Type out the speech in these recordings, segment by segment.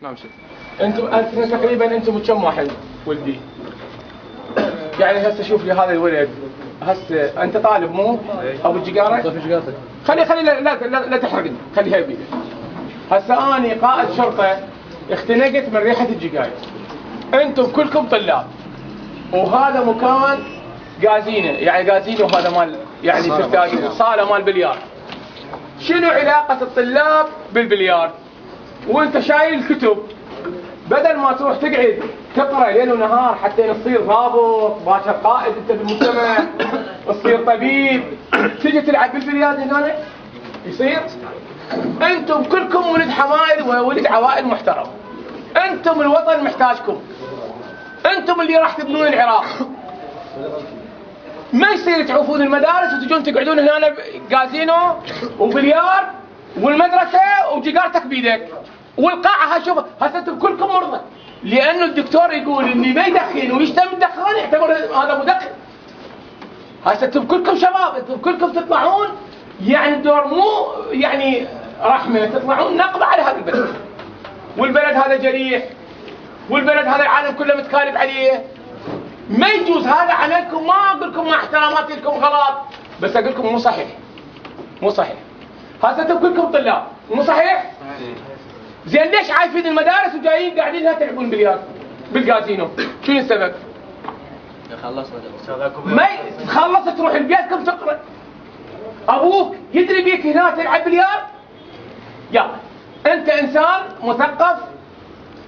نعم شيخ. انتم تقريبا انتم كم واحد ولدي؟ يعني هسه شوف لي هذا الولد، هسه انت طالب مو ابو الجقاره؟ خلي لا تحرقني، خليها يبي. هسه اني قائد شرطه اختنقت من ريحه الجقاير. انتم كلكم طلاب، وهذا مكان قازينه، يعني قازينه وهذا مال يعني صاله مال بليار. شنو علاقه الطلاب بالبليار؟ وانت شايل الكتب، بدل ما تروح تقعد تقرا ليل ونهار حتى تصير ضابط باكر قائد انت بالمجتمع، تصير طبيب، تجي تلعب بالبلياردو هنا يصير؟ انتم كلكم ولد حمايل وولد عوائل محترم، انتم الوطن محتاجكم، انتم اللي راح تبنون العراق. ما يصير تعوفون المدارس وتجون تقعدون هنا كازينو وبليار والمدرسه وجيجارتك بيدك والقاعه. شوف هسه انتم كلكم مرضى، لانه الدكتور يقول اللي ما يدخن ويشتم الدخان يعتبر هذا مدخن. هسه انتم كلكم شباب، انتم كلكم تطلعون يعني الدور مو يعني رحمه، تطلعون نقبه على هذا البلد. والبلد هذا جريح، والبلد هذا العالم كله متكالب عليه. ما يجوز هذا عملكم. ما اقول لكم مع احتراماتي لكم غلط، بس اقول لكم مو صحيح، مو صحيح. هسه انتم كلكم طلاب، مو صحيح؟ زين ليش عايفين المدارس وجايين قاعدين هنا تلعبون بلياردو بالكازينو؟ شنو السبب؟ خلصنا ما تخلص تروح لبيتكم تقرا. ابوك يدري بيك هنا تلعب بلياردو؟ يلا انت انسان مثقف،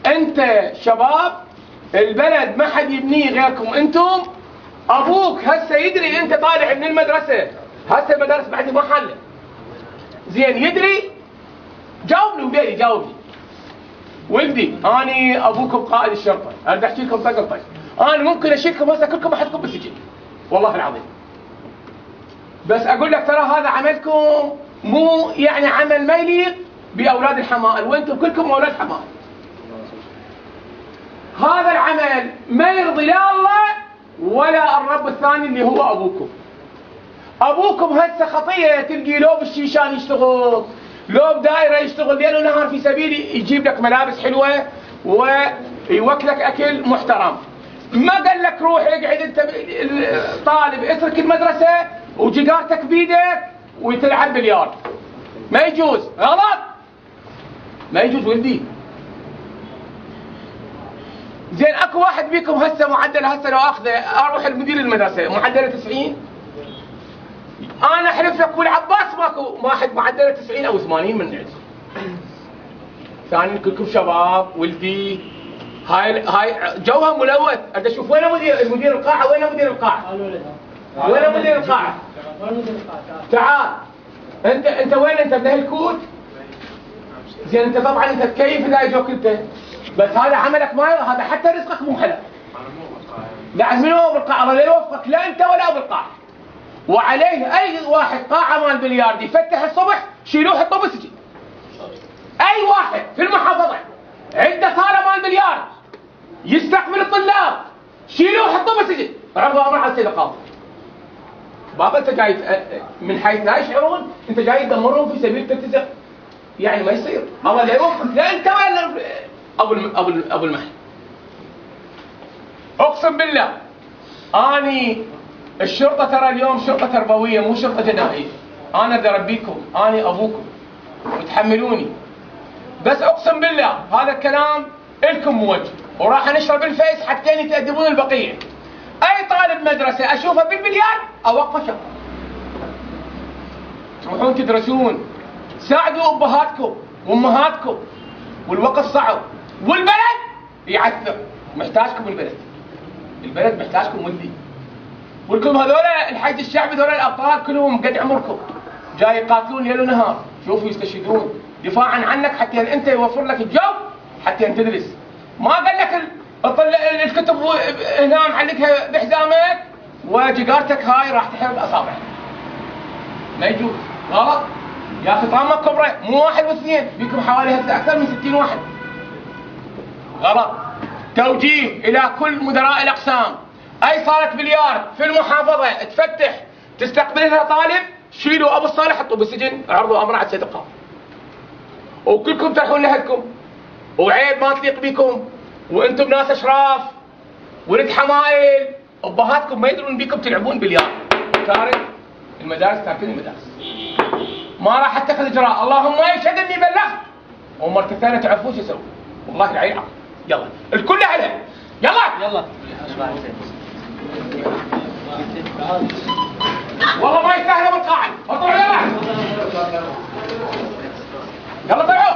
انت شباب، البلد ما حد يبنيه غيركم انتم. ابوك هسه يدري انت طالع من المدرسه، هسه المدارس بعد ما حله. زين يدري؟ جاوبني وبيلي جاوبني. ولدي اني ابوكم قائد الشرطه، اريد احكي لكم طق طق. انا ممكن اشيلكم هسه كلكم احطكم بالسجن والله العظيم. بس اقول لك ترى هذا عملكم مو يعني عمل ما يليق باولاد الحمائل، وانتم كلكم اولاد حمائل. هذا العمل ما يرضي لا الله ولا الرب الثاني اللي هو ابوكم. ابوكم هسه خطيه تلقي لو بالشيشان يشتغل، لو بدائره يشتغل ليل ونهار في سبيل يجيب لك ملابس حلوه ويوكلك اكل محترم. ما قال لك روح اقعد انت طالب اترك المدرسه وجيجارتك بيدك وتلعب بلياردو. ما يجوز، غلط، ما يجوز ولدي. زين اكو واحد بيكم هسه معدل هسه لو اخذه اروح لمدير المدرسه معدله 90. انا احلف لك والعباس ماكو واحد معدله 90 او 80 من عندكم. ثاني كلكم شباب ولدي. هاي جوها ملوث. انت شوف وين مدير القاعه؟ وين مدير القاعه؟ وين مدير القاعه؟ تعال انت وين؟ انت من الكوت؟ زين انت طبعا انت تكيف اذا اجوك انت، بس هذا عملك ما هذا حتى رزقك مو حلال. لا من هو بالقاعه؟ الله لا يوفقك لا انت ولا بالقاعه. وعليه اي واحد قاعه مال بلياردو يفتح الصبح شيلوه حطوه بالسجن. اي واحد في المحافظه عنده صاله مال بلياردو يستقبل الطلاب شيلوه حطوه بالسجن. عرضوا امر على السيد القاضي. بابا انت جاي من حيث لا يشعرون انت جاي تدمرهم في سبيل ترتزق. يعني ما يصير. الله لا يوفقك لا انت ولا ابو المحل. اقسم بالله اني الشرطه ترى اليوم شرطه تربويه مو شرطه جنائيه. انا بدي اربيكم، اني ابوكم وتحملوني. بس اقسم بالله هذا الكلام الكم موجه، وراح انشره بالفيس حتى تأدبون البقيه. اي طالب مدرسه اشوفه بالبلياردو اوقفه. تروحون تدرسون، ساعدوا ابهاتكم وامهاتكم، والوقت صعب والبلد يعثر. محتاجكم البلد محتاجكم ولدي. ولكم هذول الحشد الشعبي هذول الابطال كلهم قد عمركم جاي يقاتلون ليل ونهار، شوفوا يستشهدون دفاعا عنك حتى انت يوفر لك الجو حتى انت تدرس. ما قال لك الكتب هنا معلقها بحزامك وجيجارتك هاي راح تحرق اصابعك. ما يجوز، غلط. يا اخي طامه كبرى مو واحد واثنين، بيكم حوالي هسه اكثر من 60 واحد. غلط. توجيه الى كل مدراء الاقسام، اي صاله بليار في المحافظه تفتح تستقبل لها طالب شيلوا ابو الصالح حطوه بالسجن، عرضوا امر على السيد القاضي. وكلكم تروحون لاهلكم وعيب ما تليق بكم، وانتم ناس اشراف ولد حمايل، ابهاتكم ما يدرون بكم تلعبون بليار. تارك المدارس، تاركين المدارس، ما راح اتخذ اجراء، اللهم يشهد اني بلغت. ومرة ثانية تعرفون شو اسوي، والله العين عقل. يلا الكل اهله، يلا والله ما يستاهلوا بالقاعد، اطلعوا يلا، يلا طلعوا.